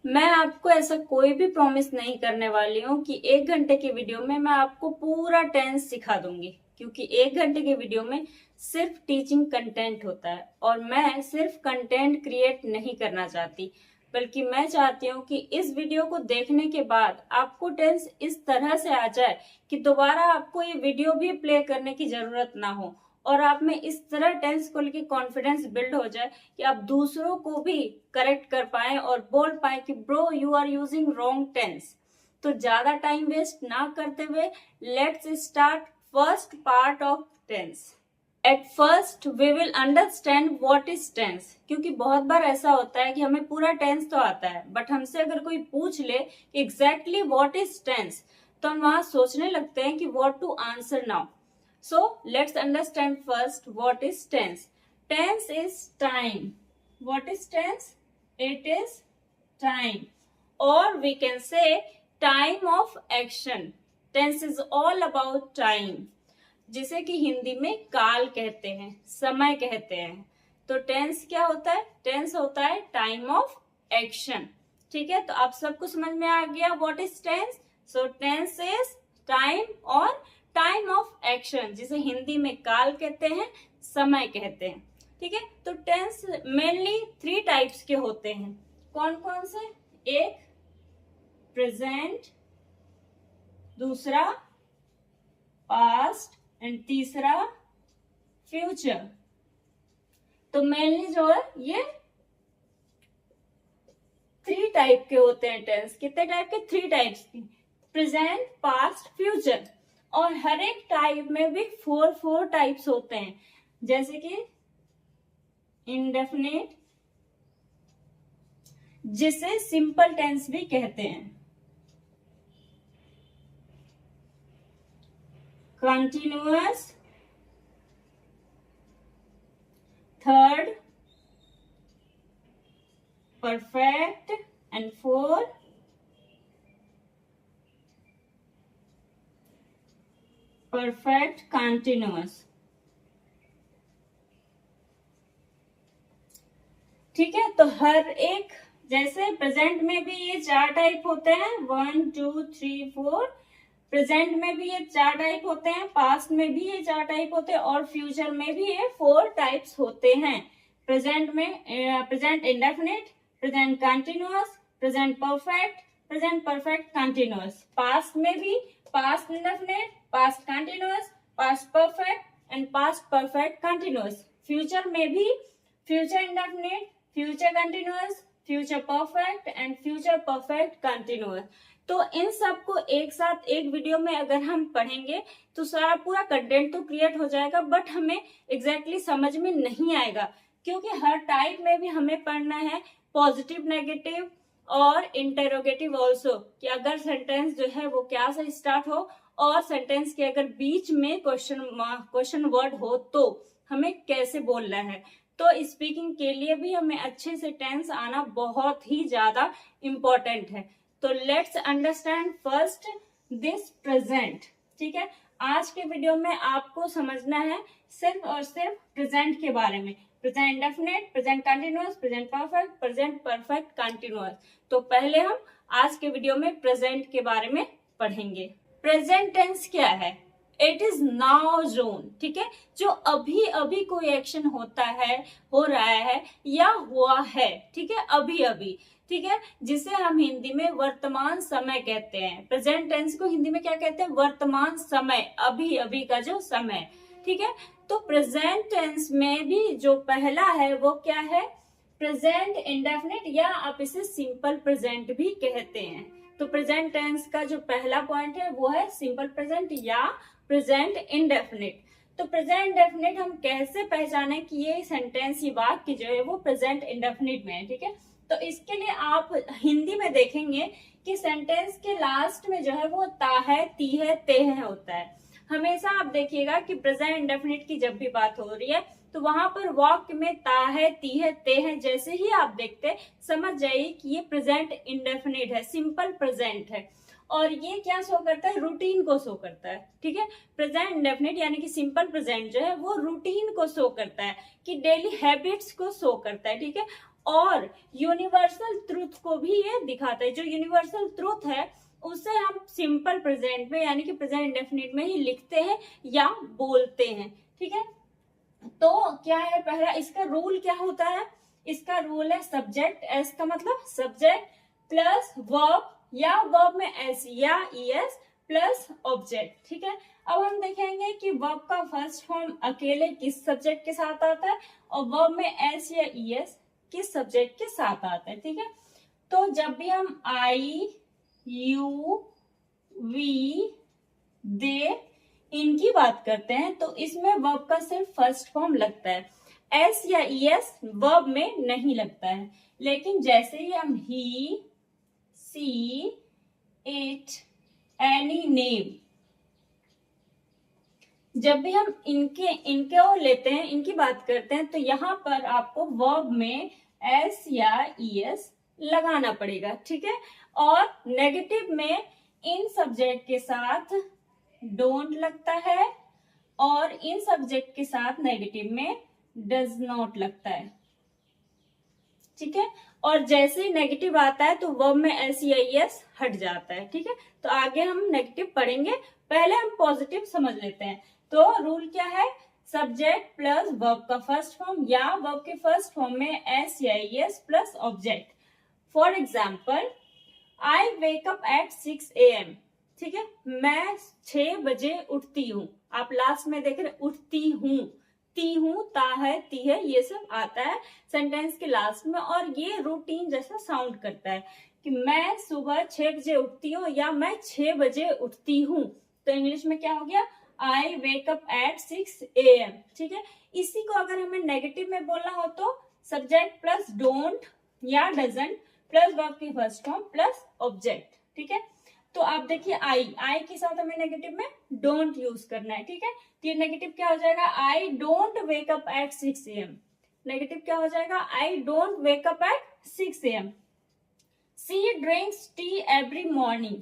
मैं आपको ऐसा कोई भी प्रॉमिस नहीं करने वाली हूँ कि 1 घंटे की वीडियो में मैं आपको पूरा टेंस सिखा दूंगी, क्योंकि 1 घंटे की वीडियो में सिर्फ टीचिंग कंटेंट होता है और मैं सिर्फ कंटेंट क्रिएट नहीं करना चाहती, बल्कि मैं चाहती हूँ कि इस वीडियो को देखने के बाद आपको टेंस इस तरह से आ जाए कि दोबारा आपको ये वीडियो भी प्ले करने की जरूरत ना हो और आप में इस तरह टेंस को लेकर कॉन्फिडेंस बिल्ड हो जाए कि आप दूसरों को भी करेक्ट कर पाए और बोल पाए कि bro you are using wrong tense. तो ज्यादा टाइम वेस्ट ना करते हुए let's start first part of tense. At first we will understand what is tense, क्योंकि बहुत बार ऐसा होता है कि हमें पूरा टेंस तो आता है बट हमसे अगर कोई पूछ ले एग्जैक्टली व्हाट इज टेंस तो हम वहां सोचने लगते हैं कि what to answer now. So let's understand first what is tense. Tense is time. What is tense? It is time. Or we can say time of action. Tense is all about time. जिसे कि हिंदी में काल कहते हैं, समय कहते हैं। तो टेंस क्या होता है? टेंस होता है टाइम ऑफ एक्शन। ठीक है, तो आप सबको समझ में आ गया what is tense. So tense is time और टाइम ऑफ एक्शन, जिसे हिंदी में काल कहते हैं, समय कहते हैं। ठीक है, तो टेंस मेनली 3 टाइप्स के होते हैं। कौन कौन से? एक प्रेजेंट, दूसरा पास्ट एंड तीसरा फ्यूचर। तो मेनली जो है ये 3 टाइप के होते हैं टेंस। कितने टाइप के? 3 टाइप्स की, प्रेजेंट, पास्ट, फ्यूचर। और हर एक टाइप में भी 4 टाइप्स होते हैं, जैसे कि इंडेफिनिट, जिसे सिंपल टेंस भी कहते हैं, continuous, third perfect and 4 perfect continuous. ठीक है, तो हर एक, जैसे प्रेजेंट में भी ये 4 टाइप होते हैं, 1 2 3 4। प्रेजेंट में भी ये 4 टाइप होते हैं, पास्ट में भी ये 4 टाइप होते हैं और फ्यूचर में भी ये 4 टाइप्स होते हैं। प्रेजेंट में present indefinite, present continuous, present perfect, present perfect continuous. Past में भी past indefinite, past continuous, past perfect and past perfect continuous। Future में भी future indefinite, future continuous, future perfect and future perfect continuous। तो इन सब को एक साथ एक वीडियो में अगर हम पढ़ेंगे तो सारा पूरा कंटेंट तो क्रिएट हो जाएगा, बट हमें एग्जैक्टली समझ में नहीं आएगा, क्योंकि हर टाइप में भी हमें पढ़ना है पॉजिटिव, नेगेटिव और इंटेरोगेटिव ऑल्सो, कि अगर सेंटेंस जो है वो क्या से स्टार्ट हो और सेंटेंस के अगर बीच में क्वेश्चन वर्ड हो तो हमें कैसे बोलना है। तो स्पीकिंग के लिए भी हमें अच्छे से टेंस आना बहुत ही ज्यादा इम्पोर्टेंट है। तो let's understand first this present. ठीक है, आज के वीडियो में आपको समझना है सिर्फ और सिर्फ प्रेजेंट के बारे में। Present indefinite, present continuous, present perfect, present perfect continuous. तो पहले हम आज के वीडियो में प्रेजेंट के बारे में पढ़ेंगे। प्रेजेंट टेंस क्या है? It is now zone. ठीक है, जो अभी अभी कोई एक्शन होता है, हो रहा है या हुआ है, ठीक है, अभी अभी, ठीक है, जिसे हम हिंदी में वर्तमान समय कहते हैं। प्रेजेंट टेंस को हिंदी में क्या कहते हैं? वर्तमान समय, अभी अभी का जो समय। ठीक है, तो प्रेजेंट टेंस में भी जो पहला है वो क्या है? प्रेजेंट इंडेफिनिट, या आप इसे सिंपल प्रेजेंट भी कहते हैं। तो प्रेजेंट टेंस का जो पहला पॉइंट है वो है सिंपल प्रेजेंट या प्रेजेंट इंडेफिनिट। तो प्रेजेंट इंडेफिनिट हम कैसे पहचाने कि ये सेंटेंस, ये वाक्य जो है वो प्रेजेंट इंडेफिनिट में है? ठीक है, तो इसके लिए आप हिंदी में देखेंगे कि सेंटेंस के लास्ट में जो है वो ता है, ती है, ते है होता है। हमेशा आप देखिएगा कि प्रेजेंट इंडेफिनिट की जब भी बात हो रही है तो वहां पर वाक्य में ता है, ती है, ते है जैसे ही आप देखते समझ जाइए कि ये प्रेजेंट इंडेफिनिट है, सिंपल प्रेजेंट है। और ये क्या शो करता है? रूटीन को शो करता है। ठीक है, प्रेजेंट इंडेफिनिट यानी कि सिंपल प्रेजेंट जो है वो रूटीन को शो करता है, कि डेली हैबिट्स को शो करता है। ठीक है, और यूनिवर्सल ट्रूथ को भी ये दिखाता है। जो यूनिवर्सल ट्रूथ है उसे हम सिंपल प्रेजेंट में यानी कि प्रेजेंट इंडेफिनिट में ही लिखते हैं या बोलते हैं। ठीक है, तो क्या है पहला, इसका रूल क्या होता है? इसका रूल है सब्जेक्ट, एस का मतलब सब्जेक्ट प्लस वर्ब या वर्ब में एस या ईएस प्लस ऑब्जेक्ट। ठीक है, अब हम देखेंगे कि वर्ब का फर्स्ट फॉर्म अकेले किस सब्जेक्ट के साथ आता है और वर्ब में एस या ईएस किस सब्जेक्ट के साथ आता है। ठीक है, तो जब भी हम आई, यू, वी, दे इनकी बात करते हैं तो इसमें वर्ब का सिर्फ फर्स्ट फॉर्म लगता है, एस या ईएस वर्ब में नहीं लगता है। लेकिन जैसे ही हम ही, सी, इट, एनी नेम, जब भी हम इनको लेते हैं, इनकी बात करते हैं, तो यहां पर आपको वर्ब में एस या ईएस लगाना पड़ेगा। ठीक है, और नेगेटिव में इन सब्जेक्ट के साथ डोंट लगता है और इन सब्जेक्ट के साथ नेगेटिव में डज नॉट लगता है। ठीक है, और जैसे ही नेगेटिव आता है तो वर्ब में एस या ईएस हट जाता है। ठीक है, तो आगे हम नेगेटिव पढ़ेंगे, पहले हम पॉजिटिव समझ लेते हैं। तो रूल क्या है? सब्जेक्ट प्लस वर्ब का फर्स्ट फॉर्म या वर्ब के फर्स्ट फॉर्म में एस या ES plus object. For example, I wake up at 6 AM। ठीक है, मैं 6 बजे उठती हूँ। आप लास्ट में देख रहे उठती हूँ, ती हूँ, ता है, ती है, ये सब आता है सेंटेंस के लास्ट में और ये रूटीन जैसा साउंड करता है कि मैं सुबह 6 बजे उठती हूँ या मैं 6 बजे उठती हूँ। तो इंग्लिश में क्या हो गया? आई वेक अप एट 6 AM। ठीक है, इसी को अगर हमें नेगेटिव में बोलना हो तो सब्जेक्ट प्लस डोंट या डजंट प्लस वर्ब की फर्स्ट फॉर्म प्लस ऑब्जेक्ट। ठीक है, तो आप देखिए आई के साथ हमें नेगेटिव में डोंट यूज करना है। ठीक है, तो ये नेगेटिव क्या हो जाएगा? I don't wake up at 6 AM। Negative क्या हो जाएगा? I don't wake up at 6 AM। She drinks tea every morning.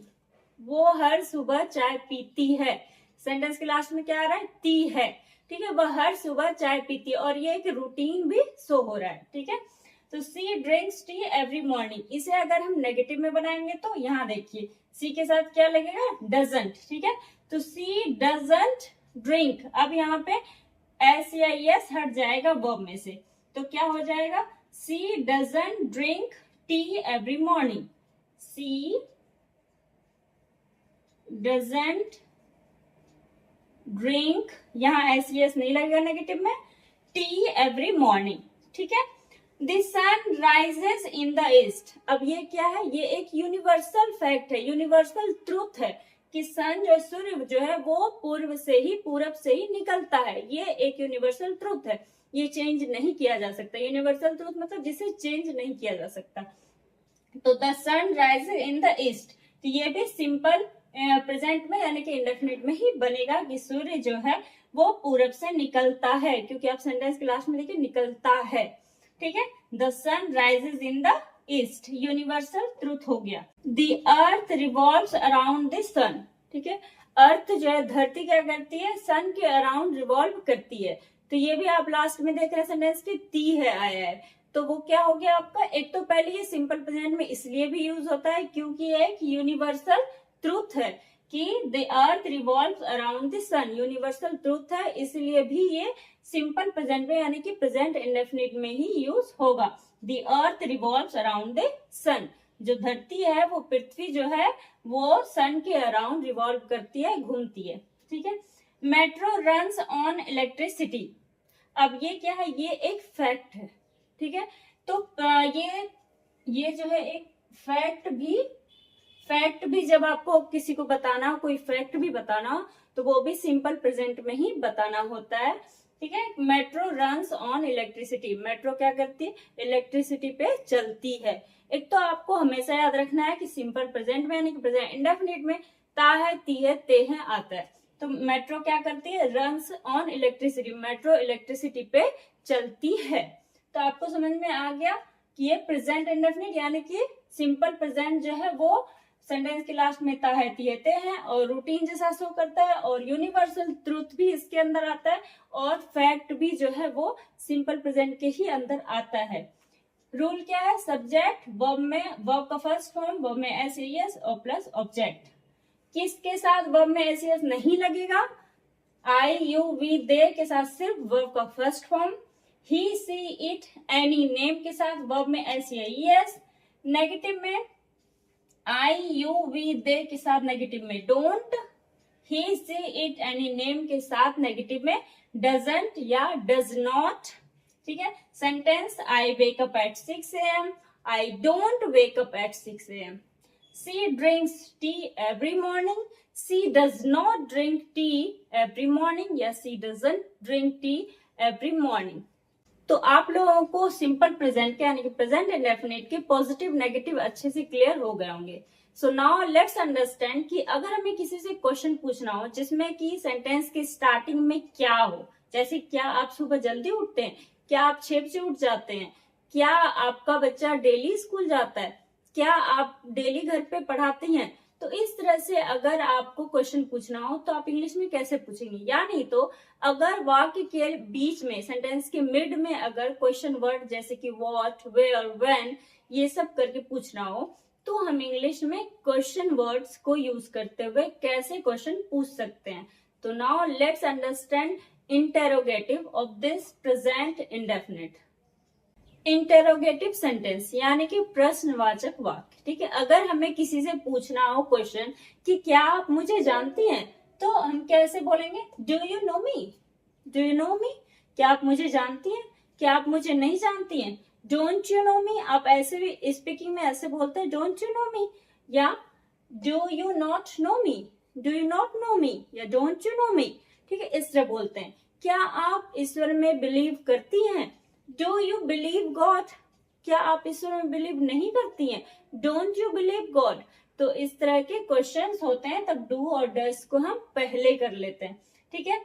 वो हर सुबह चाय पीती है। सेंटेंस के लास्ट में क्या आ रहा है? ती है। ठीक है, वह हर सुबह चाय पीती है और ये एक रूटीन भी शो हो रहा है। ठीक है, तो सी ड्रिंक्स टी एवरी मॉर्निंग, इसे अगर हम नेगेटिव में बनाएंगे तो यहाँ देखिए सी के साथ क्या लगेगा? डजंट। ठीक है, तो सी डजंट ड्रिंक। अब यहाँ पे एस या एस हट जाएगा वर्ब में से, तो क्या हो जाएगा? She doesn't drink tea every morning. She doesn't drink, यहाँ एस एस नहीं लगेगा नेगेटिव में, टी एवरी मॉर्निंग। ठीक है, the sun rises in the east. अब ये क्या है? ये एक यूनिवर्सल फैक्ट है, यूनिवर्सल ट्रूथ है कि सन जो सूर्य जो है वो पूर्व से ही, पूरब से ही निकलता है। ये एक यूनिवर्सल ट्रूथ है, ये चेंज नहीं किया जा सकता। यूनिवर्सल ट्रूथ मतलब जिसे चेंज नहीं किया जा सकता। तो the sun rises in the east, तो ये भी सिंपल प्रेजेंट में यानी कि इंडेफिनिट में ही बनेगा कि सूर्य जो है वो पूरब से निकलता है, क्योंकि आप सेंटेंस के लास्ट में देखिए निकलता है। ठीक है, the sun rises in the east, universal truth हो गया। The earth revolves around the sun. ठीक है, अर्थ जो है, धरती क्या करती है? सन के अराउंड रिवॉल्व करती है। तो ये भी आप लास्ट में देख रहे हैं सेंटेंस की ती है आया है, तो वो क्या हो गया आपका? एक तो पहले ये सिंपल प्रेजेंट में इसलिए भी यूज होता है क्योंकि एक यूनिवर्सल ट्रूथ है कि the earth revolves around the sun, universal truth है, इसलिए भी ये सिंपल प्रेजेंट में यानी कि प्रेजेंट इंडेफिनिट में ही यूज होगा। The earth revolves around the sun, जो धरती है वो पृथ्वी जो है वो सन के अराउंड रिवॉल्व करती है, घूमती है। ठीक है, मेट्रो रन्स ऑन इलेक्ट्रिसिटी। अब ये क्या है? ये एक फैक्ट है। ठीक है, तो ये जो है एक फैक्ट भी जब आपको किसी को बताना हो, कोई फैक्ट भी बताना हो, तो वो भी सिंपल प्रेजेंट में ही बताना होता है। ठीक है, metro runs on electricity. Metro क्या करती है? इलेक्ट्रिसिटी पे चलती है। एक तो आपको हमेशा याद रखना है कि सिंपल प्रेजेंट में यानी कि प्रेजेंट इंडेफिनिट में ता है, ती है, ते है आता है। तो मेट्रो क्या करती है? Runs on electricity, metro electricity पे चलती है। तो आपको समझ में आ गया कि ये प्रेजेंट इंडेफिनिट यानी कि सिंपल प्रेजेंट जो है वो सेंटेंस के लास्ट में ता है, ती है, ते हैं और रूटीन जैसा शो करता है और यूनिवर्सल ट्रूथ भी इसके अंदर आता है और फैक्ट भी जो है वो सिंपल प्रेजेंट के ही अंदर आता है। रूल क्या है, सब्जेक्ट वर्ब में, वर्ब का फर्स्ट फॉर्म वर्ब में एस एस और प्लस ऑब्जेक्ट। किसके साथ वर्ब में एस एस नहीं लगेगा, आई यू वी दे के साथ सिर्फ वर्ब का first form, he see it any name के साथ वर्ब में एस या एस, नेगेटिव में आई यू वी दे के साथ नेगेटिव में don't, he see it any name के साथ नेगेटिव में डजंट या डज नॉट। ठीक है, sentence I wake up at 6 AM, I don't wake up at 6 AM। She drinks tea every morning, she does not drink tea every morning या she doesn't drink tea every morning. तो आप लोगों को simple present के यानी कि present indefinite के positive negative अच्छे से क्लियर हो गए होंगे। सो नाउ लेट्स अंडरस्टैंड कि अगर हमें किसी से क्वेश्चन पूछना हो जिसमें कि सेंटेंस के स्टार्टिंग में क्या हो, जैसे क्या आप सुबह जल्दी उठते हैं, क्या आप 6 बजे उठ जाते हैं, क्या आपका बच्चा डेली स्कूल जाता है, क्या आप डेली घर पे पढ़ाते हैं, तो इस तरह से अगर आपको क्वेश्चन पूछना हो तो आप इंग्लिश में कैसे पूछेंगे। या नहीं तो अगर वाक्य के बीच में सेंटेंस के मिड में अगर क्वेश्चन वर्ड जैसे कि व्हाट, वेयर, व्हेन ये सब करके पूछना हो तो हम इंग्लिश में क्वेश्चन वर्ड्स को यूज करते हुए कैसे क्वेश्चन पूछ सकते हैं। तो now let's understand interrogative of this present indefinite. Interrogative sentence यानी कि प्रश्नवाचक वाक्य। ठीक है, अगर हमें किसी से पूछना हो क्वेश्चन कि क्या आप मुझे जानती हैं, तो हम कैसे बोलेंगे, do you know me, do you know me, क्या आप मुझे जानती हैं, क्या आप मुझे नहीं जानती हैं, डोंट यू नो मी, आप ऐसे भी स्पीकिंग में ऐसे बोलते हैं डोंट यू नो मी, या do you not know me, do you not know me या डोंट यू नो मी। ठीक है, इस तरह बोलते हैं। क्या आप ईश्वर में बिलीव करती हैं, डू यू बिलीव गॉड, क्या आप ईश्वर में बिलीव नहीं करती हैं, डोंट यू बिलीव गॉड। तो इस तरह के क्वेश्चंस होते हैं तब डू और डस को हम पहले कर लेते हैं। ठीक है,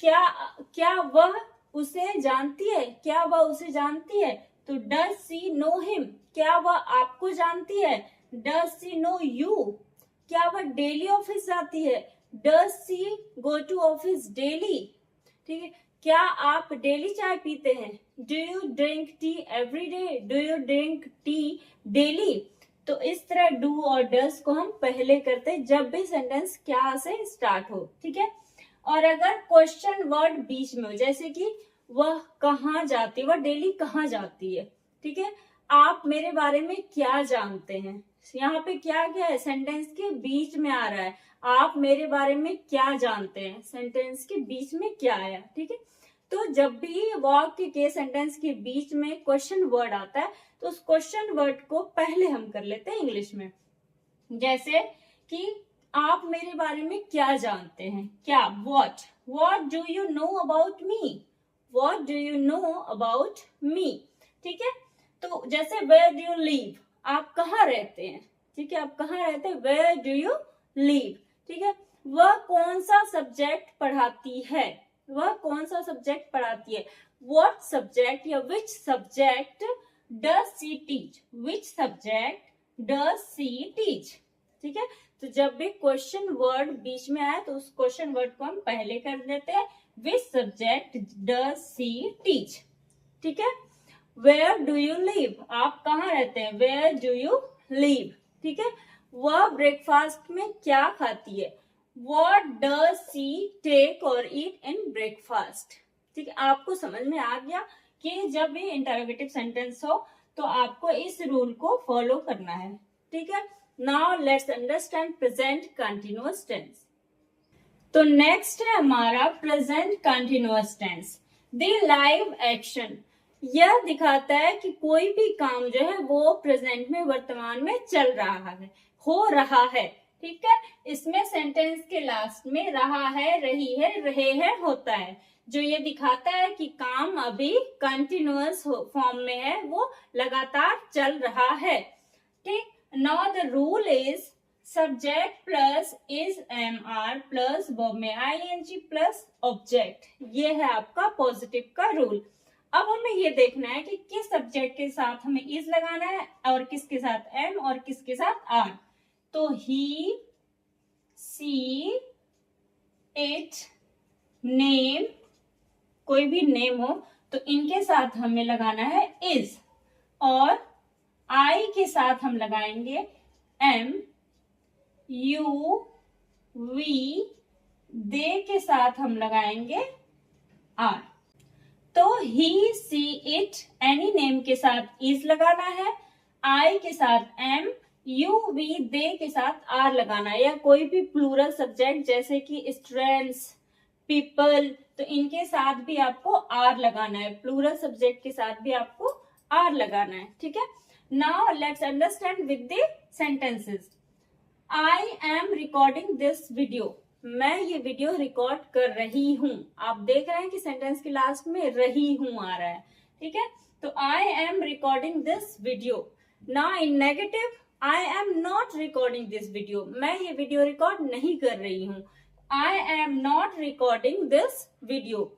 क्या वह उसे जानती है, क्या वह उसे जानती है, तो डस सी नो हिम, क्या वह आपको जानती है, डस सी नो यू, क्या वह डेली ऑफिस जाती है, डस सी गो टू ऑफिस डेली। ठीक है, क्या आप डेली चाय पीते हैं, do you drink tea every day, do you drink tea daily. तो इस तरह डू और डस को हम पहले करते हैं जब भी सेंटेंस क्या से स्टार्ट हो। ठीक है, और अगर क्वेश्चन वर्ड बीच में हो जैसे कि वह कहाँ जाती है, वह डेली कहाँ जाती है। ठीक है, आप मेरे बारे में क्या जानते हैं, यहाँ पे क्या क्या है, सेंटेंस के बीच में आ रहा है, आप मेरे बारे में क्या जानते हैं, सेंटेंस के बीच में क्या आया। ठीक है, तो जब भी वाक्य के सेंटेंस के बीच में क्वेश्चन वर्ड आता है तो उस क्वेश्चन वर्ड को पहले हम कर लेते हैं इंग्लिश में। जैसे कि आप मेरे बारे में क्या जानते हैं, क्या, what do you know about me, what do you know about me. ठीक है, तो जैसे वेयर डू यू लिव, आप कहाँ रहते हैं। ठीक है, आप कहाँ रहते हैं, वेयर डू यू लिव। ठीक है, वह कौन सा सब्जेक्ट पढ़ाती है, वह कौन सा सब्जेक्ट पढ़ाती है, व्हाट सब्जेक्ट या which subject does she teach, which subject does she teach. ठीक है, तो जब भी क्वेश्चन वर्ड बीच में आए तो उस क्वेश्चन वर्ड को हम पहले कर देते हैं, which subject does she teach. ठीक है, वेयर डू यू लिव, आप कहाँ रहते हैं, वेयर डू यू लिव। ठीक है, वह ब्रेकफास्ट में क्या खाती है, व्हाट डज सी टेक और ईट इन ब्रेकफास्ट। ठीक है, आपको समझ में आ गया कि जब भी इंटरोगेटिव सेंटेंस हो तो आपको इस रूल को फॉलो करना है। ठीक है, now let's understand present continuous tense. तो नेक्स्ट है हमारा present continuous tense. The live action, यह दिखाता है कि कोई भी काम जो है वो प्रेजेंट में वर्तमान में चल रहा है, हो रहा है। ठीक है, इसमें सेंटेंस के लास्ट में रहा है, रही है, रहे हैं होता है, जो ये दिखाता है कि काम अभी कंटिन्यूअस फॉर्म में है, वो लगातार चल रहा है। ठीक, now the rule is subject plus is am are plus verb में आईएनजी प्लस ऑब्जेक्ट, ये है आपका पॉजिटिव का रूल। अब हमें ये देखना है कि किस सब्जेक्ट के साथ हमें इज लगाना है और किसके साथ एम और किसके साथ आर। तो ही, सी, इट, नेम, कोई भी नेम हो तो इनके साथ हमें लगाना है इज, और आई के साथ हम लगाएंगे एम, यू, वी, दे के साथ हम लगाएंगे आर। तो ही, सी, इट, एनी नेम के साथ इज लगाना है, आई के साथ एम, यू, वी, दे के साथ आर लगाना है, या कोई भी प्लूरल सब्जेक्ट जैसे कि स्टूडेंट्स, पीपल, तो इनके साथ भी आपको आर लगाना है, प्लूरल सब्जेक्ट के साथ भी आपको आर लगाना है, ठीक है। Now let's understand with the sentences. I am recording this video, मैं ये वीडियो रिकॉर्ड कर रही हूं। आप देख रहे हैं कि सेंटेंस के लास्ट में रही हूं आ रहा है, ठीक है। तो I am recording this video. Now in negative, I am not recording this video, मैं ये वीडियो रिकॉर्ड नहीं कर रही हूं। I am not recording this video.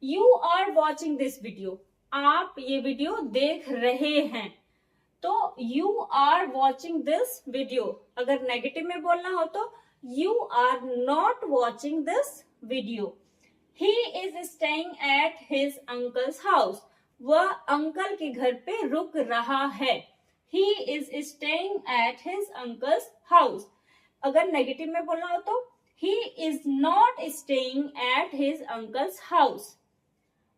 You are watching this video, आप ये वीडियो देख रहे हैं। तो you are watching this video. अगर नेगेटिव में बोलना हो तो you are not watching this video. He is staying at his uncle's house. वह अंकल के घर पे रुक रहा है। He is staying at his uncle's house. अगर नेगेटिव में बोलना हो तो he is not staying at his uncle's house.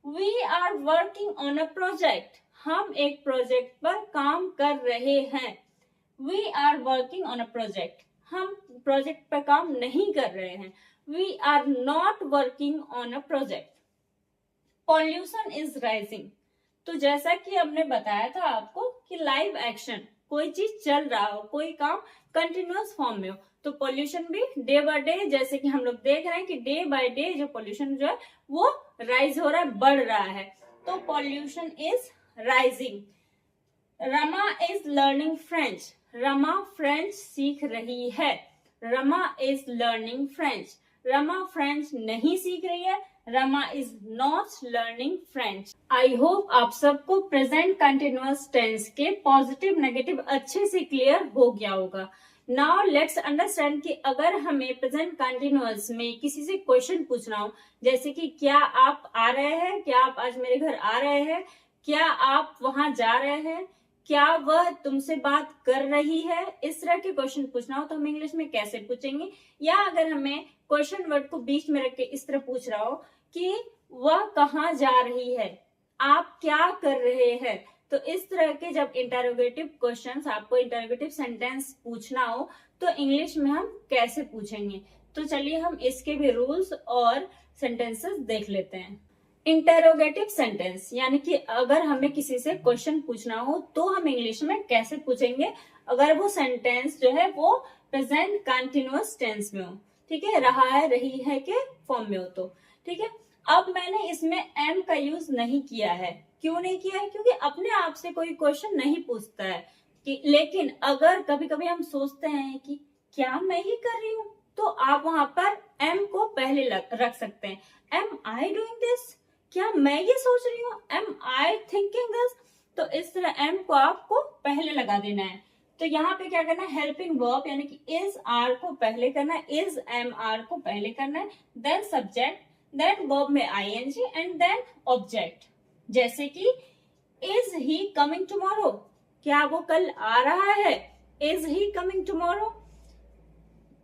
We are working on a project. हम एक प्रोजेक्ट पर काम कर रहे हैं। We are working on a project. हम प्रोजेक्ट पर काम नहीं कर रहे हैं। We are not working on a project. Pollution is rising. तो जैसा कि हमने बताया था आपको कि लाइव एक्शन, कोई चीज चल रहा हो, कोई काम कंटिन्यूअस फॉर्म में हो, तो पॉल्यूशन भी डे बाय डे, जैसे कि हम लोग देख रहे हैं कि डे बाय डे जो पॉल्यूशन जो है वो राइज हो रहा है, बढ़ रहा है। तो pollution is rising. Rama is learning French, Rama French सीख रही है। Rama is learning French, Rama French नहीं सीख रही है। Rama is not learning French. I hope आप सबको प्रेजेंट कंटिन्यूअस टेंस के पॉजिटिव नेगेटिव अच्छे से क्लियर हो गया होगा। नाउ लेट्स अंडरस्टैंड कि अगर हमें प्रेजेंट कंटिन्यूअस में किसी से क्वेश्चन पूछना हो, जैसे कि क्या आप आ रहे हैं, क्या आप आज मेरे घर आ रहे हैं, क्या आप वहां जा रहे हैं, क्या वह तुमसे बात कर रही है, इस तरह के क्वेश्चन पूछना हो तो हम इंग्लिश में कैसे पूछेंगे। या अगर हमें क्वेश्चन वर्ड को बीच में रख के इस तरह पूछ रहा हो कि वह कहाँ जा रही है, आप क्या कर रहे हैं, तो इस तरह के जब इंटरोगेटिव क्वेश्चंस, आपको इंटरोगेटिव सेंटेंस पूछना हो तो इंग्लिश में हम कैसे पूछेंगे। तो चलिए हम इसके भी रूल्स और सेंटेंसेस देख लेते हैं। इंटरोगेटिव सेंटेंस यानी कि अगर हमें किसी से क्वेश्चन पूछना हो तो हम इंग्लिश में कैसे पूछेंगे, अगर वो सेंटेंस जो है वो प्रेजेंट कंटिन्यूअस टेंस में हो, ठीक है, रहा है, रही है के फॉर्म में हो तो, ठीक है। अब मैंने इसमें एम का यूज नहीं किया है। क्यों नहीं किया है? क्योंकि अपने आप से कोई क्वेश्चन नहीं पूछता है कि, लेकिन अगर कभी कभी हम सोचते हैं कि क्या मैं ही कर रही हूँ, तो आप वहां पर एम को पहले रख सकते हैं। एम आई डूइंग दिस, क्या मैं ये सोच रही हूँ, एम आई थिंकिंग दिस, तो इस तरह एम को आपको पहले लगा देना है। तो यहाँ पे क्या करना है, हेल्पिंग वर्ब यानी कि इज आर को पहले करना है, इज एम आर को पहले करना है, देन सब्जेक्ट, देन वर्ब में आईएनजी एंड देन ऑब्जेक्ट। जैसे कि इज ही कमिंग टुमारो, क्या वो कल आ रहा है, इज ही कमिंग टुमारो।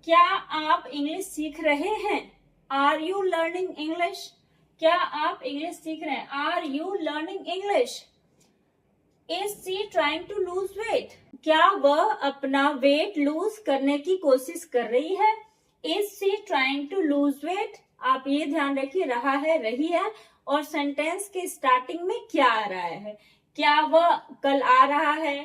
क्या आप इंग्लिश सीख रहे हैं, आर यू लर्निंग इंग्लिश, क्या आप इंग्लिश सीख रहे हैं, are you learning English. Is she trying to lose weight, क्या वह अपना वेट लूज करने की कोशिश कर रही है, is she trying to lose weight. आप ये ध्यान रखिए, रहा है, रही है, और सेंटेंस के स्टार्टिंग में क्या आ रहा है, क्या वह कल आ रहा है,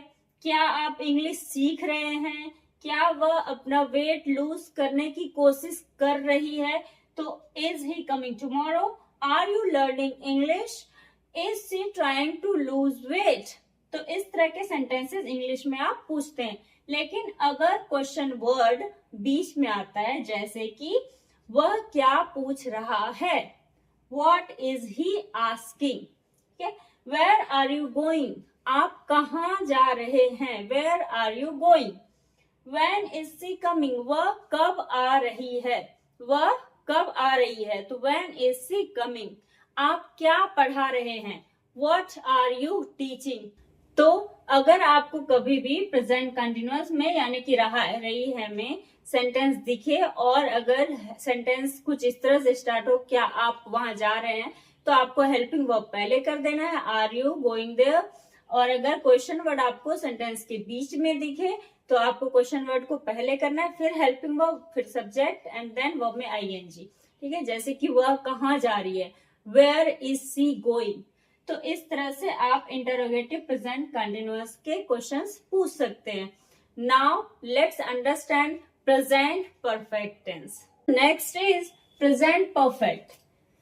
क्या आप इंग्लिश सीख रहे हैं, क्या वह अपना वेट लूज करने की कोशिश कर रही है, तो is he coming tomorrow, are you learning English, is she trying to lose weight. तो इस तरह के सेंटेंसेस इंग्लिश में आप पूछते हैं। लेकिन अगर क्वेश्चन वर्ड बीच में आता है, जैसे कि वह क्या पूछ रहा है, what is he asking, where are you going, आप कहाँ जा रहे हैं, where are you going. When is she coming, वह कब आ रही है, वह कब आ रही है, तो व्हेन इज शी कमिंग। आप क्या पढ़ा रहे हैं, व्हाट आर यू टीचिंग, तो अगर आपको कभी भी प्रेजेंट कंटिन्यूअस में यानी कि रही है में सेंटेंस दिखे और अगर सेंटेंस कुछ इस तरह से स्टार्ट हो, क्या आप वहां जा रहे हैं, तो आपको हेल्पिंग वर्ब पहले कर देना है, आर यू गोइंग देयर। और अगर क्वेश्चन वर्ड आपको सेंटेंस के बीच में दिखे तो आपको क्वेश्चन वर्ड को पहले करना है, फिर हेल्पिंग वर्ब, फिर सब्जेक्ट एंड देन वर्ब में आईएनजी। ठीक है, जैसे कि वह कहाँ जा रही है, वेयर इज सी गोइंग। तो इस तरह से आप इंटरोगेटिव प्रेजेंट कंटिन्यूअस के क्वेश्चंस पूछ सकते हैं। Now let's understand present perfect tense. Next is present perfect.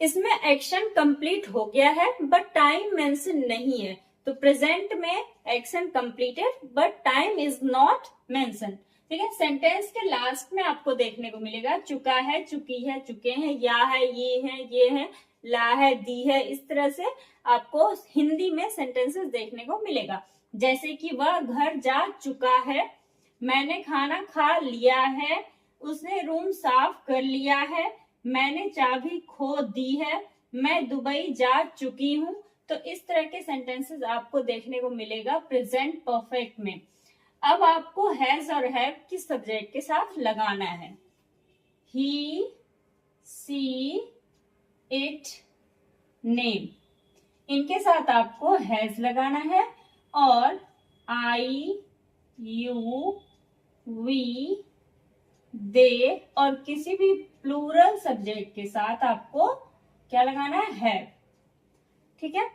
इसमें एक्शन कंप्लीट हो गया है बट टाइम मेंशन नहीं है, तो प्रेजेंट में action completed but time is not mention. ठीक है, सेंटेंस के लास्ट में आपको देखने को मिलेगा चुका है, चुकी है, चुके हैं, या है, ये है, ला है, दी है। इस तरह से आपको हिंदी में सेंटेंसेस देखने को मिलेगा, जैसे कि वह घर जा चुका है, मैंने खाना खा लिया है, उसने रूम साफ कर लिया है, मैंने चाबी खो दी है, मैं दुबई जा चुकी हूँ। तो इस तरह के सेंटेंसेस आपको देखने को मिलेगा प्रेजेंट परफेक्ट में। अब आपको हैज और हैव किस सब्जेक्ट के साथ लगाना है, ही, सी, इट, नेम, इनके साथ आपको हैज लगाना है, और आई, यू, वी, दे और किसी भी प्लूरल सब्जेक्ट के साथ आपको क्या लगाना है, ठीक है।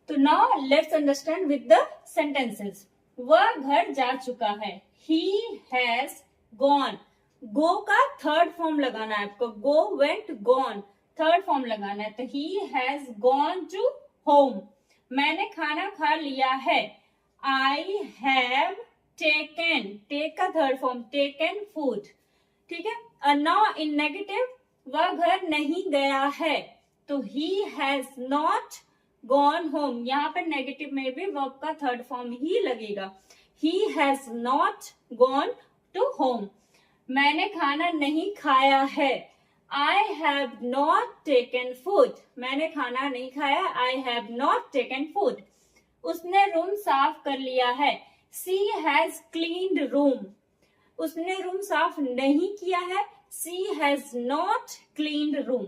तो now let's understand with the sentences. वह घर जा चुका है, ही हैज गॉन, गो का थर्ड फॉर्म लगाना है आपको, go, went, gone, third form लगाना है, तो he has gone to home. मैंने खाना खा लिया है, आई हैव टेकन, टेक का थर्ड फॉर्म, टेकन फूड। ठीक है, नाउ इन नेगेटिव, वह घर नहीं गया है, तो he has not gone home. यहाँ पर नेगेटिव में भी वर्ब का थर्ड फॉर्म ही लगेगा, he has not gone to home. मैंने खाना नहीं खाया है, I have not taken food, मैंने खाना नहीं खाया, I have not taken food. उसने रूम साफ कर लिया है, सी हैज क्लीन्ड रूम, उसने रूम साफ नहीं किया है, she has not cleaned room.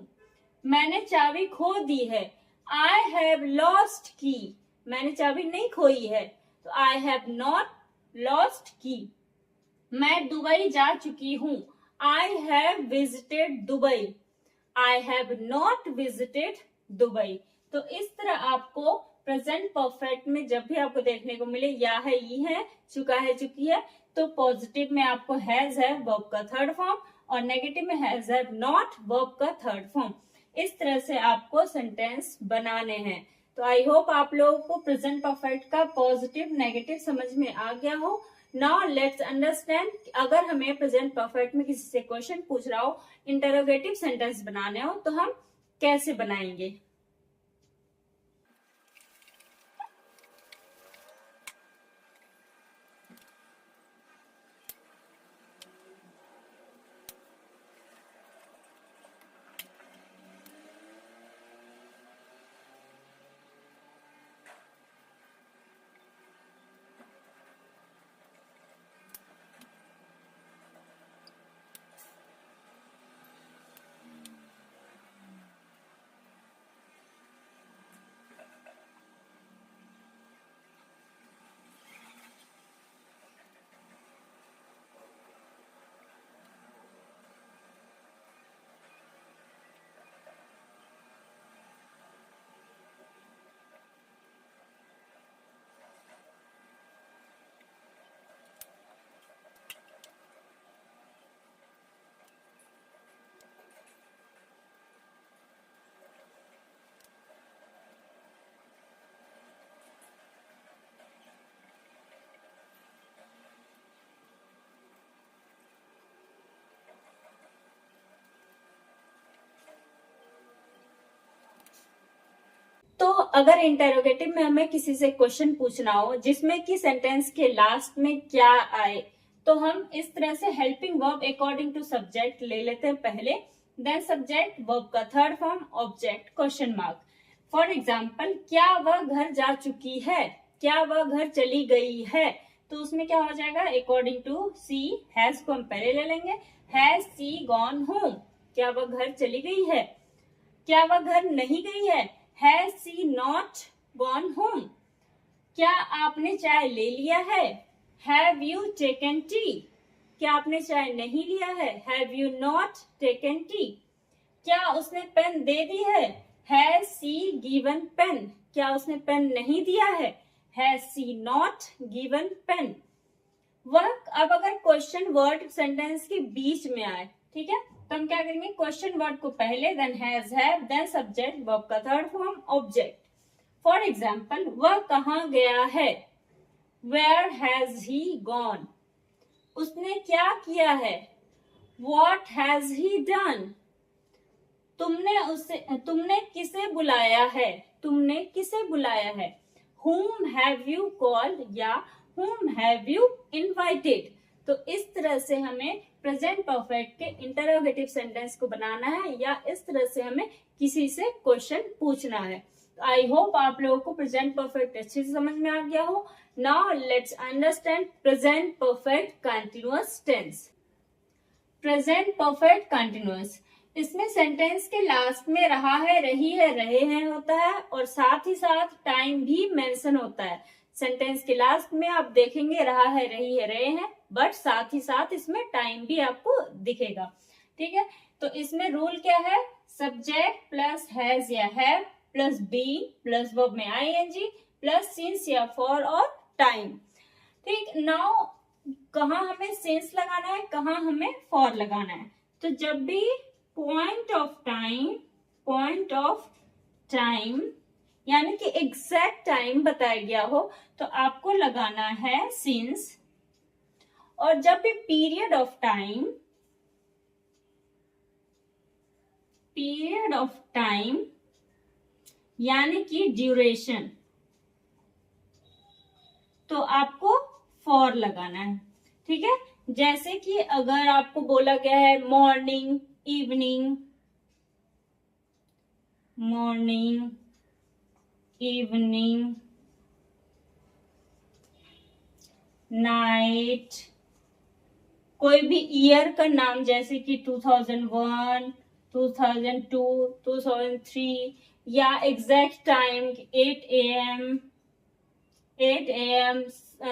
मैंने चाबी खो दी है, आई हैव लॉस्ट की, मैंने चाबी नहीं खोई है, तो आई हैव नॉट लॉस्ट की। मैं दुबई जा चुकी हूँ, I have visited Dubai, I have not visited Dubai. तो इस तरह आपको प्रेजेंट परफेक्ट में जब भी आपको देखने को मिले या है, ये है, चुका है, चुकी है, तो पॉजिटिव में आपको हैज है वर्ब का थर्ड फॉर्म, और नेगेटिव में हैज हैव नॉट वर्ब का थर्ड फॉर्म। इस तरह से आपको सेंटेंस बनाने हैं। तो आई होप आप लोगों को प्रेजेंट परफेक्ट का पॉजिटिव नेगेटिव समझ में आ गया हो। नाउ लेट्स अंडरस्टैंड, अगर हमें प्रेजेंट परफेक्ट में किसी से क्वेश्चन पूछ रहा हो, इंटरोगेटिव सेंटेंस बनाने हो, तो हम कैसे बनाएंगे। तो अगर इंटेरोगेटिव में हमें किसी से क्वेश्चन पूछना हो जिसमें कि सेंटेंस के लास्ट में क्या आए, तो हम इस तरह से helping verb according to subject ले लेते हैं पहले, देन सब्जेक्ट, वर्ब का third form, object, question mark. For example, क्या वह घर जा चुकी है, क्या वह घर चली गई है, तो उसमें क्या हो जाएगा, अकॉर्डिंग टू सी हैज को हम पहले ले लेंगे, हैज सी गॉन होम, क्या वह घर चली गई है। क्या वह घर नहीं गई है, has she not gone home. क्या आपने चाय ले लिया है, हैव यू टेकन टी, क्या आपने चाय नहीं लिया है, have you not taken T. क्या उसने पेन दे दी है, हैज सी गिवन पेन, क्या उसने पेन नहीं दिया है, has she not given pen. वह अब अगर क्वेश्चन वर्ड सेंटेंस के बीच में आए, ठीक है, तो हम क्या करेंगे, क्वेश्चन वर्ड को पहले, then has have, then subject, verb का third form, object. For example, वह कहाँ गया है, वेयर हैज ही गॉन, उसने क्या किया है, व्हाट हैज ही डन। तुमने किसे बुलाया है, तुमने किसे बुलाया है, whom have you called या whom have you invited। तो इस तरह से हमें प्रेजेंट परफेक्ट के इंटरोगेटिव सेंटेंस को बनाना है, या इस तरह से हमें किसी से क्वेश्चन पूछना है। आई होप आप लोगों को प्रेजेंट परफेक्ट अच्छे से समझ में आ गया हो। Now let's understand present perfect continuous tense. Present perfect continuous, इसमें सेंटेंस के लास्ट में रहा है, रही है, रहे हैं होता है, और साथ ही साथ टाइम भी मेंशन होता है। सेंटेंस के लास्ट में आप देखेंगे रहा है, रही है, रहे हैं, बट साथ ही साथ इसमें टाइम भी आपको दिखेगा, ठीक है। तो इसमें रूल क्या है, सब्जेक्ट प्लस हैज या have plus being plus verb में आईएनजी प्लस सिंस या फॉर और टाइम, ठीक। नाउ कहाँ हमें सिंस लगाना है, कहाँ हमें फॉर लगाना है। तो जब भी पॉइंट ऑफ टाइम यानी कि एग्जैक्ट टाइम बताया गया हो, तो आपको लगाना है सिंस। और जब भी पीरियड ऑफ टाइम यानी कि ड्यूरेशन, तो आपको फॉर लगाना है, ठीक है। जैसे कि अगर आपको बोला गया है मॉर्निंग, इवनिंग, नाइट, कोई भी ईयर का नाम जैसे कि 2001, 2002, 2003, या एग्जैक्ट टाइम 8 AM,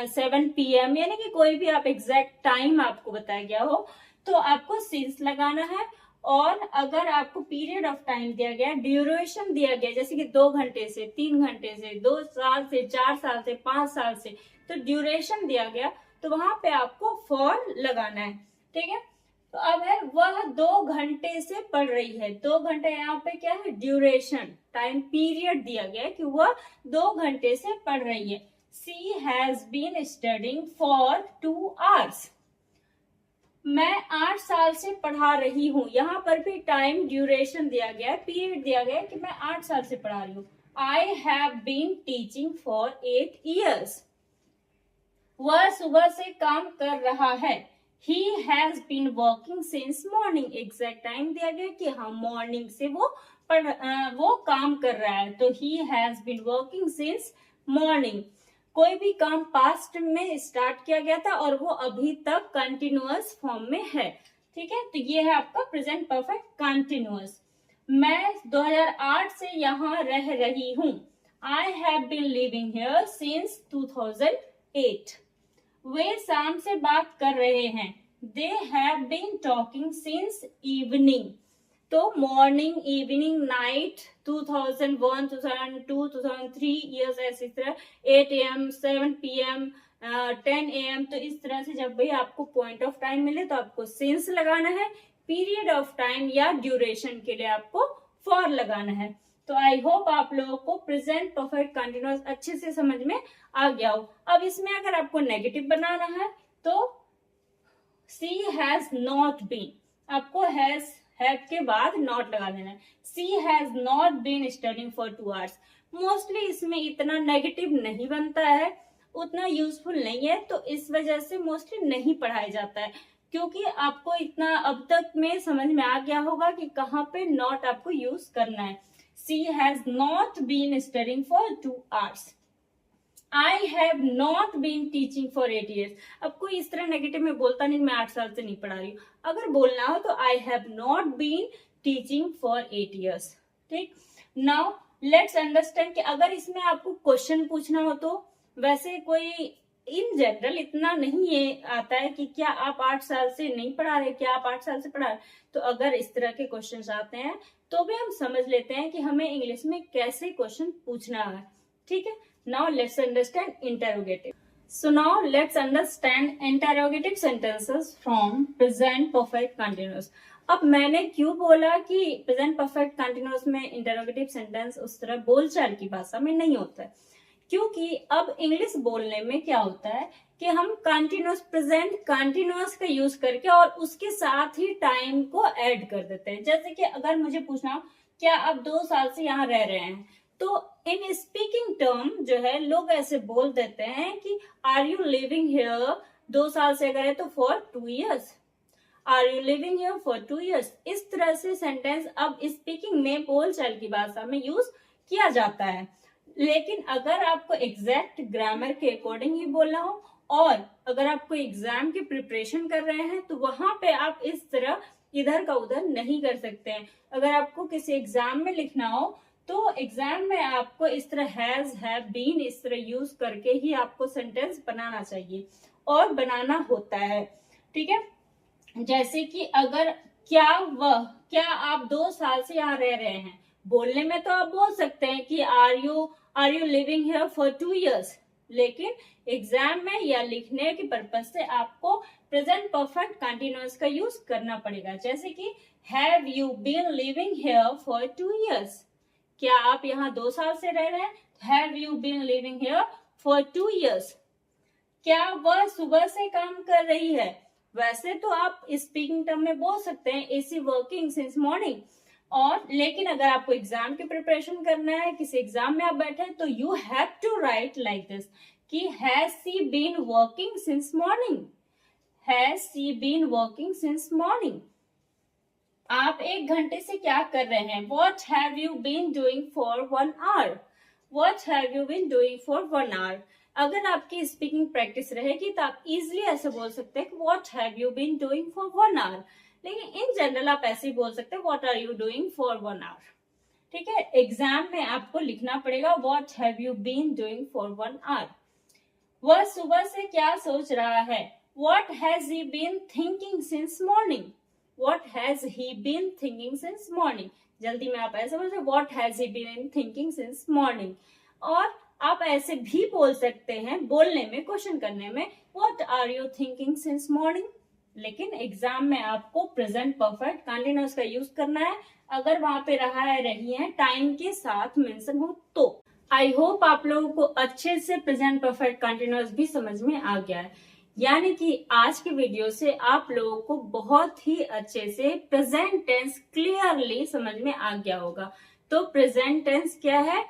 7 PM, यानी कि कोई भी आप एग्जैक्ट टाइम आपको बताया गया हो, तो आपको सिंस लगाना है। और अगर आपको पीरियड ऑफ टाइम दिया गया, ड्यूरेशन दिया गया, जैसे कि 2 घंटे से, 3 घंटे से, 2 साल से, 4 साल से, 5 साल से, तो ड्यूरेशन दिया गया, तो वहां पे आपको फॉर लगाना है, ठीक है। तो अब है वह 2 घंटे से पढ़ रही है, 2 घंटे यहाँ पे क्या है, ड्यूरेशन, टाइम पीरियड दिया गया कि वह 2 घंटे से पढ़ रही है। She has been studying for 2 hours. मैं 8 साल से पढ़ा रही हूँ, यहाँ पर भी टाइम ड्यूरेशन दिया गया है, पीरियड दिया गया है कि मैं 8 साल से पढ़ा रही हूँ। I have been teaching for 8 years. वह सुबह से काम कर रहा है। He has been working since morning. Exact time दिया गया कि हाँ मॉर्निंग से वो काम कर रहा है, तो he has been working since morning. कोई भी काम पास्ट में स्टार्ट किया गया था और वो अभी तक कंटिन्यूअस फॉर्म में है, ठीक है। तो ये है आपका प्रेजेंट परफेक्ट कंटिन्यूअस। मैं 2008 से यहाँ रह रही हूँ। I have been living here since 2008। वे शाम से बात कर रहे हैं। They have been talking since evening. तो मॉर्निंग, इवनिंग, नाइट, 2001, 2002, 2003 ईयर्स, ऐसी तरह 8 AM, 7 PM, 10 AM। तो इस तरह से जब भी आपको पॉइंट ऑफ टाइम मिले तो आपको सिंस लगाना है, पीरियड ऑफ टाइम या ड्यूरेशन के लिए आपको फॉर लगाना है। तो आई होप आप लोगों को प्रेजेंट परफेक्ट कंटिन्यूअस अच्छे से समझ में आ गया हो। अब इसमें अगर आपको नेगेटिव बनाना है तो सी हैज नॉट बीन, आपको हैज के बाद नॉट लगा देना है। She has not been studying for 2 hours। Mostly इसमें इतना नेगेटिव नहीं बनता है, उतना यूजफुल नहीं है, तो इस वजह से मोस्टली नहीं पढ़ाया जाता है, क्योंकि आपको इतना अब तक में समझ में आ गया होगा कि कहाँ पे नॉट आपको यूज करना है। She has not been studying for 2 hours। I have not been teaching for 8 years। अब कोई इस तरह नेगेटिव में बोलता नहीं मैं 8 साल से नहीं पढ़ा रही हूँ, अगर बोलना हो तो I have not been teaching for 8 years। ठीक, नाउ लेट्स अंडरस्टैंड कि अगर इसमें आपको क्वेश्चन पूछना हो तो वैसे कोई इन जनरल इतना नहीं ये आता है कि क्या आप 8 साल से नहीं पढ़ा रहे, क्या आप 8 साल से पढ़ा रहे। तो अगर इस तरह के क्वेश्चन आते हैं तो भी हम समझ लेते हैं कि हमें इंग्लिश में कैसे क्वेश्चन पूछना है। ठीक है, now let's understand interrogative. So now let's understand interrogative sentences from present perfect continuous। अब मैंने क्यों बोला कि प्रेजेंट परफेक्ट कंटिन्यूअस में इंटरोगेटिव सेंटेंस उस तरह बोलचाल की भाषा में नहीं होता है, क्योंकि अब इंग्लिश बोलने में क्या होता है कि हम कंटिन्यूअस प्रेजेंट कंटिन्यूअस का यूज करके और उसके साथ ही टाइम को ऐड कर देते हैं। जैसे कि अगर मुझे पूछना हो क्या आप 2 साल से यहाँ रह रहे हैं, तो इन स्पीकिंग टर्म जो है लोग ऐसे बोल देते हैं कि आर यू लिविंग हियर, 2 साल से अगर है तो for 2 years, are you living here for 2 years। इस तरह से सेंटेंस अब स्पीकिंग में बोलचाल की भाषा में यूज किया जाता है। लेकिन अगर आपको एग्जैक्ट ग्रामर के अकॉर्डिंग ही बोलना हो और अगर आप कोई एग्जाम की प्रिपरेशन कर रहे हैं तो वहां पे आप इस तरह इधर का उधर नहीं कर सकते हैं। अगर आपको किसी एग्जाम में लिखना हो तो एग्जाम में आपको इस तरह हैज, हैव, बीन इस तरह यूज करके ही आपको सेंटेंस बनाना चाहिए और बनाना होता है। ठीक है, जैसे कि अगर क्या आप 2 साल से यहाँ रह रहे हैं, बोलने में तो आप बोल सकते हैं कि are you living here for 2 years, लेकिन एग्जाम में या लिखने के पर्पज से आपको प्रेजेंट परफेक्ट कंटिन्यूअस का यूज करना पड़ेगा। जैसे कि have you been living here for 2 years, क्या आप यहाँ 2 साल से रह रहे हैं, have you been living here for 2 years। क्या वह सुबह से काम कर रही है, वैसे तो आप स्पीकिंग टर्म में बोल सकते हैं is she working since morning, और लेकिन अगर आपको एग्जाम की प्रिपरेशन करना है, किसी एग्जाम में आप बैठे तो you have to write like this कि has she been working since morning, has she been working since morning. आप 1 घंटे से क्या कर रहे हैं, what have you been doing for 1 hour, what have you been doing for 1 hour। अगर आपकी स्पीकिंग प्रैक्टिस रहेगी तो आप इजिली ऐसे बोल सकते हैं what have you been doing for 1 hour, लेकिन इन जनरल आप ऐसे ही बोल सकते हैं what are you doing for 1 hour। ठीक है, एग्जाम में आपको लिखना पड़ेगा what have you been doing for 1 hour। वह सुबह से क्या सोच रहा है, what has he been thinking since morning, what has he been thinking since morning. जल्दी में आप ऐसे बोलते what has he been thinking since morning. और आप ऐसे भी बोल सकते हैं बोलने में, क्वेश्चन करने में, what are you thinking since morning, लेकिन एग्जाम में आपको प्रेजेंट परफेक्ट कंटिन्यूअस का यूज करना है अगर वहां पे रहा है रही है टाइम के साथ मेंशन हो तो। आई होप आप लोगों को अच्छे से प्रेजेंट परफेक्ट कंटिन्यूअस भी समझ में आ गया है, यानी कि आज के वीडियो से आप लोगों को बहुत ही अच्छे से प्रेजेंट टेंस क्लियरली समझ में आ गया होगा। तो प्रेजेंट टेंस क्या है,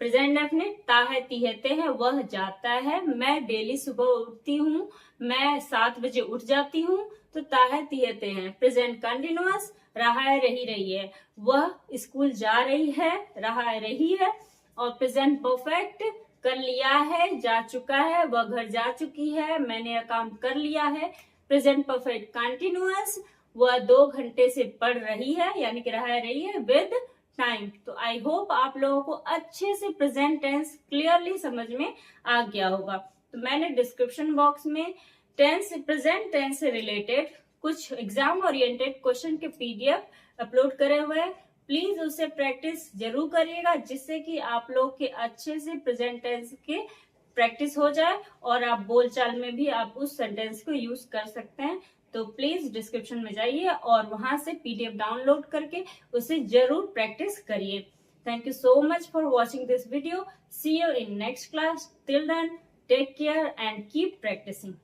प्रेजेंट डेफिनेट ता है तिहते है, वह जाता है, मैं डेली सुबह उठती हूँ, मैं 7 बजे उठ जाती हूँ, तो ता है तिहते हैं। प्रेजेंट कंटिन्यूअस रहा है रही रही है, वह स्कूल जा रही है, रहा है रही है। और प्रेजेंट परफेक्ट कर लिया है, जा चुका है, वह घर जा चुकी है, मैंने यह काम कर लिया है। प्रेजेंट परफेक्ट कंटिन्यूअस वह 2 घंटे से पढ़ रही है, यानी कि रहा है रही है विद टाइम। तो आई होप आप लोगों को अच्छे से प्रेजेंट टेंस क्लियरली समझ में आ गया होगा। तो मैंने डिस्क्रिप्शन बॉक्स में प्रेजेंट टेंस से रिलेटेड कुछ एग्जाम ओरिएंटेड क्वेश्चन के पीडीएफ अपलोड करे हुए हैं, प्लीज उससे प्रैक्टिस जरूर करिएगा, जिससे कि आप लोग के अच्छे से प्रेजेंट टेंस के प्रैक्टिस हो जाए और आप बोलचाल में भी आप उस सेंटेंस को यूज कर सकते हैं। तो प्लीज डिस्क्रिप्शन में जाइए और वहां से पीडीएफ डाउनलोड करके उसे जरूर प्रैक्टिस करिए। Thank you so much for watching this video. See you in next class. Till then take care and keep practising.